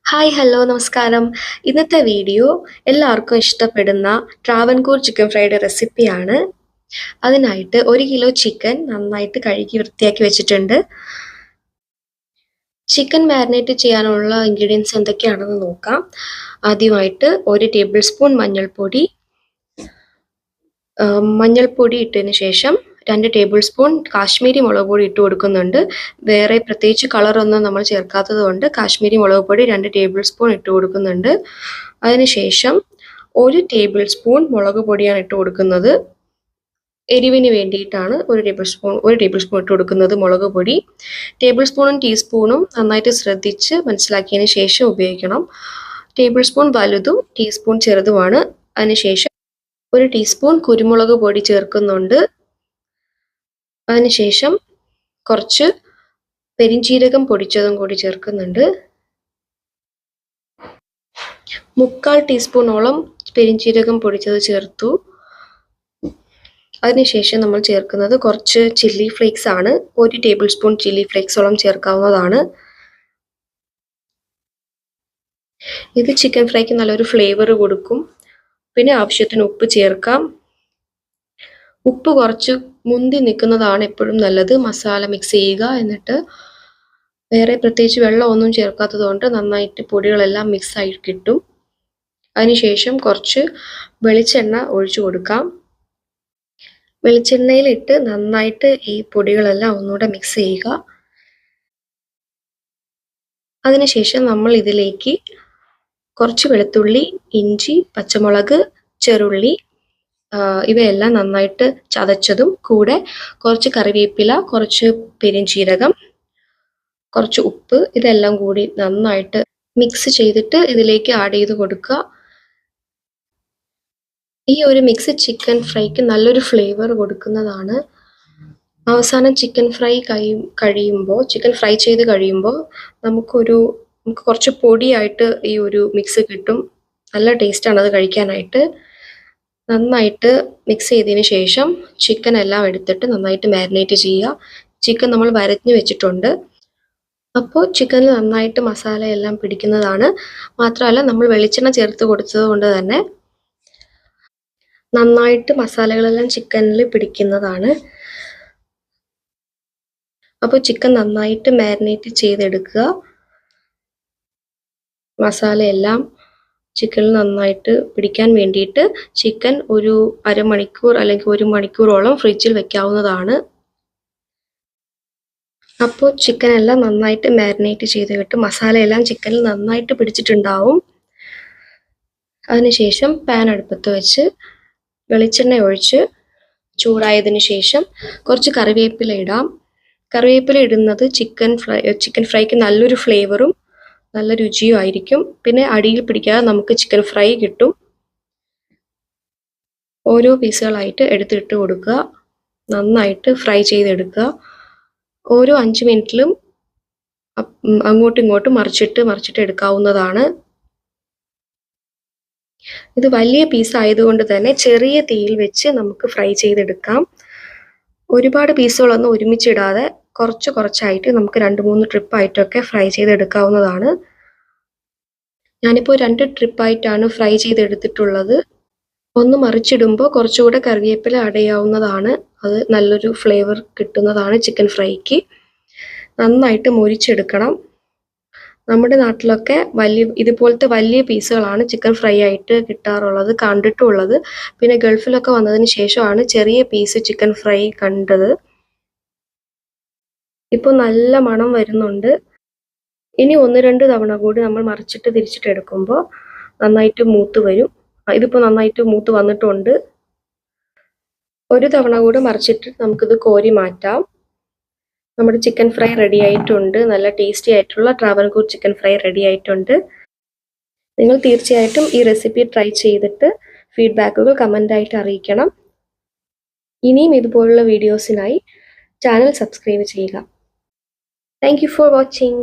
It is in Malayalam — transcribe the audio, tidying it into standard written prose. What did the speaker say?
ഹായ് ഹലോ നമസ്കാരം. ഇന്നത്തെ വീഡിയോ എല്ലാവർക്കും ഇഷ്ടപ്പെടുന്ന ട്രാവൻകൂർ ചിക്കൻ ഫ്രൈയുടെ റെസിപ്പിയാണ്. അതിനായിട്ട് 1 കിലോ ചിക്കൻ നന്നായിട്ട് കഴുകി വൃത്തിയാക്കി വെച്ചിട്ടുണ്ട്. ചിക്കൻ മാരിനേറ്റ് ചെയ്യാനുള്ള ഇൻഗ്രീഡിയൻസ് എന്തൊക്കെയാണെന്ന് നോക്കാം. ആദ്യമായിട്ട് 1 ടേബിൾ സ്പൂൺ മഞ്ഞൾപ്പൊടി ഇട്ടതിന് ശേഷം 2 ടേബിൾ സ്പൂൺ കാശ്മീരി മുളക് പൊടി ഇട്ട് കൊടുക്കുന്നുണ്ട്. വേറെ പ്രത്യേകിച്ച് കളറൊന്നും നമ്മൾ ചേർക്കാത്തത് കൊണ്ട് കാശ്മീരി മുളക് പൊടി 2 ടേബിൾ സ്പൂൺ ഇട്ട് കൊടുക്കുന്നുണ്ട്. അതിനുശേഷം 1 ടേബിൾ സ്പൂൺ മുളക് പൊടിയാണ് ഇട്ട് കൊടുക്കുന്നത്. എരിവിന് വേണ്ടിയിട്ടാണ് 1 ടേബിൾ സ്പൂൺ ഇട്ട് കൊടുക്കുന്നത് മുളക് പൊടി. ടേബിൾ സ്പൂണും ടീസ്പൂണും നന്നായിട്ട് ശ്രദ്ധിച്ച് മനസ്സിലാക്കിയതിന് ശേഷം ഉപയോഗിക്കണം. ടേബിൾ സ്പൂൺ വലുതും ടീസ്പൂൺ ചെറുതുമാണ്. അതിനുശേഷം 1 ടീസ്പൂൺ കുരുമുളക് പൊടി ചേർക്കുന്നുണ്ട്. അതിനുശേഷം കുറച്ച് പെരിഞ്ജീരകം പൊടിച്ചതും കൂടി ചേർക്കുന്നുണ്ട്. 1/4 ടീസ്പൂണോളം പെരിഞ്ജീരകം പൊടിച്ചത് ചേർത്തു. അതിനുശേഷം നമ്മൾ ചേർക്കുന്നത് കുറച്ച് ചില്ലി ഫ്ലേക്സ് ആണ്. 1 ടേബിൾ സ്പൂൺ ചില്ലി ഫ്ലേക്സോളം ചേർക്കാവുന്നതാണ്. ഇത് ചിക്കൻ ഫ്രൈക്ക് നല്ലൊരു ഫ്ലേവർ കൊടുക്കും. പിന്നെ ആവശ്യത്തിന് ഉപ്പ് ചേർക്കാം. ഉപ്പ് കുറച്ച് മുന്തി നിൽക്കുന്നതാണ് എപ്പോഴും നല്ലത്. മസാല മിക്സ് ചെയ്യുക. എന്നിട്ട് വേറെ പ്രത്യേകിച്ച് വെള്ളമൊന്നും ചേർക്കാത്തത് കൊണ്ട് നന്നായിട്ട് പൊടികളെല്ലാം മിക്സ് ആയി കിട്ടും. അതിനുശേഷം കുറച്ച് വെളിച്ചെണ്ണ ഒഴിച്ചു കൊടുക്കാം. വെളിച്ചെണ്ണയിലിട്ട് നന്നായിട്ട് ഈ പൊടികളെല്ലാം ഒന്നുകൂടെ മിക്സ് ചെയ്യുക. അതിനുശേഷം നമ്മൾ ഇതിലേക്ക് കുറച്ച് വെളുത്തുള്ളി, ഇഞ്ചി, പച്ചമുളക്, ചെറുള്ളി ഇവയെല്ലാം നന്നായിട്ട് ചതച്ചതും കൂടെ കുറച്ച് കറിവേപ്പില, കുറച്ച് പെരിഞ്ജീരകം, കുറച്ച് ഉപ്പ് ഇതെല്ലാം കൂടി നന്നായിട്ട് മിക്സ് ചെയ്തിട്ട് ഇതിലേക്ക് ആഡ് ചെയ്ത് കൊടുക്കുക. ഈ ഒരു മിക്സ് ചിക്കൻ ഫ്രൈക്ക് നല്ലൊരു ഫ്ലേവർ കൊടുക്കുന്നതാണ്. അവസാനം ചിക്കൻ ഫ്രൈ ചെയ്ത് കഴിയുമ്പോൾ നമുക്ക് കുറച്ച് പൊടിയായിട്ട് ഈ ഒരു മിക്സ് കിട്ടും. നല്ല ടേസ്റ്റാണ് അത് കഴിക്കാനായിട്ട്. നന്നായിട്ട് മിക്സ് ചെയ്തതിന് ശേഷം ചിക്കൻ എല്ലാം എടുത്തിട്ട് നന്നായിട്ട് മാരിനേറ്റ് ചെയ്യുക. ചിക്കൻ നമ്മൾ വരഞ്ഞ് വെച്ചിട്ടുണ്ട്. അപ്പോൾ ചിക്കനിൽ നന്നായിട്ട് മസാല എല്ലാം പിടിക്കുന്നതാണ്. മാത്രമല്ല നമ്മൾ വെളിച്ചെണ്ണ ചേർത്ത് കൊടുത്തത് കൊണ്ട് തന്നെ നന്നായിട്ട് മസാലകളെല്ലാം ചിക്കനിൽ പിടിക്കുന്നതാണ്. അപ്പോൾ ചിക്കൻ നന്നായിട്ട് മാരിനേറ്റ് ചെയ്തെടുക്കുക. മസാലയെല്ലാം ചിക്കനിൽ നന്നായിട്ട് പിടിക്കാൻ വേണ്ടിയിട്ട് ചിക്കൻ ഒരു അരമണിക്കൂർ അല്ലെങ്കിൽ 1 മണിക്കൂറോളം ഫ്രിഡ്ജിൽ വെക്കാവുന്നതാണ്. അപ്പോൾ ചിക്കൻ എല്ലാം നന്നായിട്ട് മാരിനേറ്റ് ചെയ്ത് കിട്ടും. മസാലയെല്ലാം ചിക്കനിൽ നന്നായിട്ട് പിടിച്ചിട്ടുണ്ടാവും. അതിനുശേഷം പാൻ അടുപ്പത്ത് വെച്ച് വെളിച്ചെണ്ണ ഒഴിച്ച് ചൂടായതിന് ശേഷം കുറച്ച് കറിവേപ്പില ഇടാം. കറിവേപ്പില ഇടുന്നത് ചിക്കൻ ഫ്രൈക്ക് നല്ലൊരു ഫ്ലേവറും നല്ല രുചിയും ആയിരിക്കും. പിന്നെ അടിയിൽ പിടിക്കാതെ നമുക്ക് ചിക്കൻ ഫ്രൈ കിട്ടും. ഓരോ പീസുകളായിട്ട് എടുത്തിട്ട് കൊടുക്കുക. നന്നായിട്ട് ഫ്രൈ ചെയ്തെടുക്കുക. ഓരോ 5 മിനിറ്റിലും അങ്ങോട്ടും ഇങ്ങോട്ടും മറിച്ചിട്ട് എടുക്കാവുന്നതാണ്. ഇത് വലിയ പീസ് ആയതുകൊണ്ട് തന്നെ ചെറിയ തീയിൽ വെച്ച് നമുക്ക് ഫ്രൈ ചെയ്തെടുക്കാം. ഒരുപാട് പീസുകളൊന്നും ഒരുമിച്ചിടാതെ കുറച്ചായിട്ട് നമുക്ക് 2-3 ട്രിപ്പായിട്ടൊക്കെ ഫ്രൈ ചെയ്തെടുക്കാവുന്നതാണ്. ഞാനിപ്പോൾ 2 ട്രിപ്പായിട്ടാണ് ഫ്രൈ ചെയ്തെടുത്തിട്ടുള്ളത്. ഒന്ന് മറിച്ചിടുമ്പോൾ കുറച്ചുകൂടെ കറിവേപ്പില ആഡ് ചെയ്യാവുന്നതാണ്. അത് നല്ലൊരു ഫ്ലേവർ കിട്ടുന്നതാണ് ചിക്കൻ ഫ്രൈക്ക്. നന്നായിട്ട് മൊരിച്ചെടുക്കണം. നമ്മുടെ നാട്ടിലൊക്കെ ഇതുപോലത്തെ വലിയ പീസുകളാണ് ചിക്കൻ ഫ്രൈ ആയിട്ട് കിട്ടാറുള്ളത്, കണ്ടിട്ടുള്ളത്. പിന്നെ ഗൾഫിലൊക്കെ വന്നതിന് ശേഷമാണ് ചെറിയ പീസ് ചിക്കൻ ഫ്രൈ കണ്ടത്. ഇപ്പോൾ നല്ല മണം വരുന്നുണ്ട്. ഇനി 1-2 തവണ കൂടി നമ്മൾ മറിച്ചിട്ട് തിരിച്ചിട്ട് എടുക്കുമ്പോൾ നന്നായിട്ട് മൂത്ത് വരും. ഇതിപ്പോൾ നന്നായിട്ട് മൂത്ത് വന്നിട്ടുണ്ട്. ഒരു തവണ കൂടി മറിച്ചിട്ട് നമുക്കിത് കോരി മാറ്റാം. നമ്മുടെ ചിക്കൻ ഫ്രൈ റെഡി ആയിട്ടുണ്ട്. നല്ല ടേസ്റ്റി ആയിട്ടുള്ള ട്രാവൻകൂർ ചിക്കൻ ഫ്രൈ റെഡി ആയിട്ടുണ്ട്. നിങ്ങൾ തീർച്ചയായിട്ടും ഈ റെസിപ്പി ട്രൈ ചെയ്തിട്ട് ഫീഡ്ബാക്കുകൾ കമൻ്റായിട്ട് അറിയിക്കണം. ഇനിയും ഇതുപോലുള്ള വീഡിയോസിനായി ചാനൽ സബ്സ്ക്രൈബ് ചെയ്യുക. Thank you for watching.